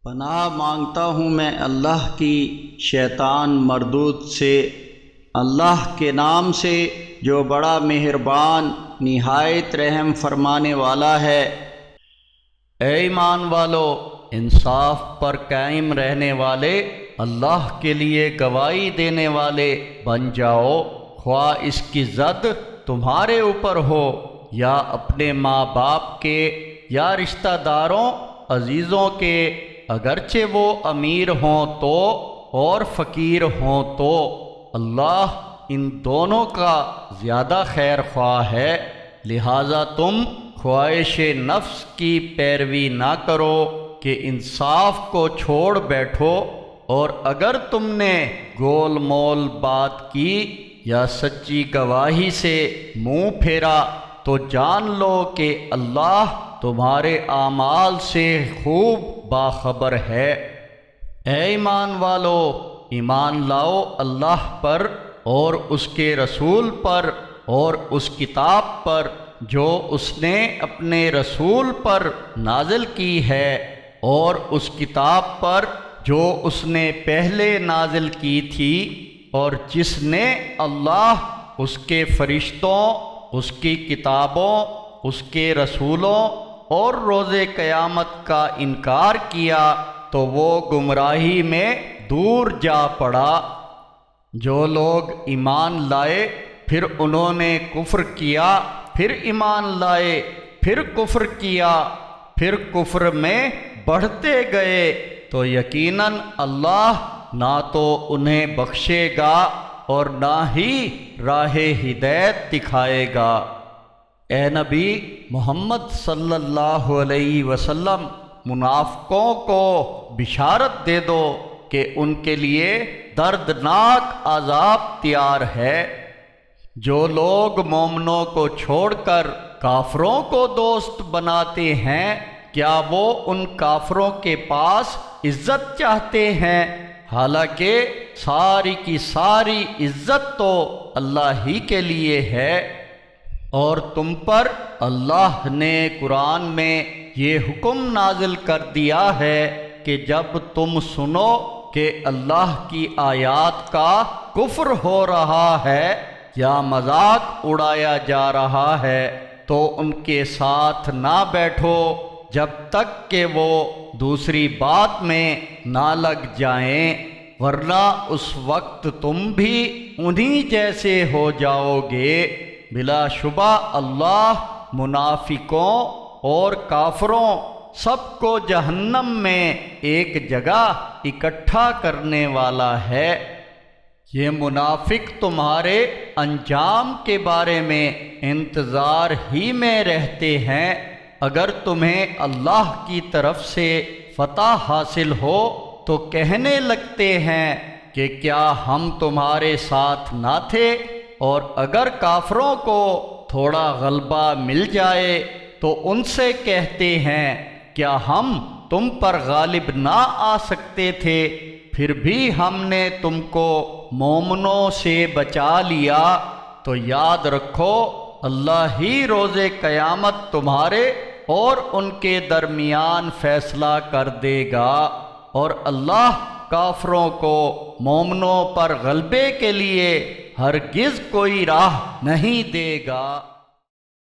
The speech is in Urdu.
پناہ مانگتا ہوں میں اللہ کی شیطان مردود سے، اللہ کے نام سے جو بڑا مہربان نہایت رحم فرمانے والا ہے۔ اے ایمان والو، انصاف پر قائم رہنے والے، اللہ کے لیے گواہی دینے والے بن جاؤ، خواہ اس کی زد تمہارے اوپر ہو یا اپنے ماں باپ کے یا رشتہ داروں عزیزوں کے، اگرچہ وہ امیر ہوں تو اور فقیر ہوں تو۔ اللہ ان دونوں کا زیادہ خیر خواہ ہے، لہذا تم خواہش نفس کی پیروی نہ کرو کہ انصاف کو چھوڑ بیٹھو، اور اگر تم نے گول مول بات کی یا سچی گواہی سے منہ پھیرا تو جان لو کہ اللہ تمہارے اعمال سے خوب باخبر ہے۔ اے ایمان والو، ایمان لاؤ اللہ پر اور اس کے رسول پر اور اس کتاب پر جو اس نے اپنے رسول پر نازل کی ہے، اور اس کتاب پر جو اس نے پہلے نازل کی تھی، اور جس نے اللہ، اس کے فرشتوں، اس کی کتابوں، اس کے رسولوں اور روز قیامت کا انکار کیا تو وہ گمراہی میں دور جا پڑا۔ جو لوگ ایمان لائے پھر انہوں نے کفر کیا، پھر ایمان لائے، پھر کفر کیا، پھر کفر میں بڑھتے گئے تو یقیناً اللہ نہ تو انہیں بخشے گا اور نہ ہی راہ ہدایت دکھائے گا۔ اے نبی محمد صلی اللہ علیہ وسلم، منافقوں کو بشارت دے دو کہ ان کے لیے دردناک عذاب تیار ہے۔ جو لوگ مومنوں کو چھوڑ کر کافروں کو دوست بناتے ہیں، کیا وہ ان کافروں کے پاس عزت چاہتے ہیں؟ حالانکہ ساری کی ساری عزت تو اللہ ہی کے لیے ہے۔ اور تم پر اللہ نے قرآن میں یہ حکم نازل کر دیا ہے کہ جب تم سنو کہ اللہ کی آیات کا کفر ہو رہا ہے یا مذاق اڑایا جا رہا ہے تو ان کے ساتھ نہ بیٹھو جب تک کہ وہ دوسری بات میں نہ لگ جائیں، ورنہ اس وقت تم بھی انہی جیسے ہو جاؤ گے۔ بلا شبہ اللہ منافقوں اور کافروں سب کو جہنم میں ایک جگہ اکٹھا کرنے والا ہے۔ یہ منافق تمہارے انجام کے بارے میں انتظار ہی میں رہتے ہیں، اگر تمہیں اللہ کی طرف سے فتح حاصل ہو تو کہنے لگتے ہیں کہ کیا ہم تمہارے ساتھ نہ تھے، اور اگر کافروں کو تھوڑا غلبہ مل جائے تو ان سے کہتے ہیں کیا ہم تم پر غالب نہ آ سکتے تھے، پھر بھی ہم نے تم کو مومنوں سے بچا لیا۔ تو یاد رکھو اللہ ہی روز قیامت تمہارے اور ان کے درمیان فیصلہ کر دے گا، اور اللہ کافروں کو مومنوں پر غلبے کے لیے ہرگز کوئی راہ نہیں دے گا۔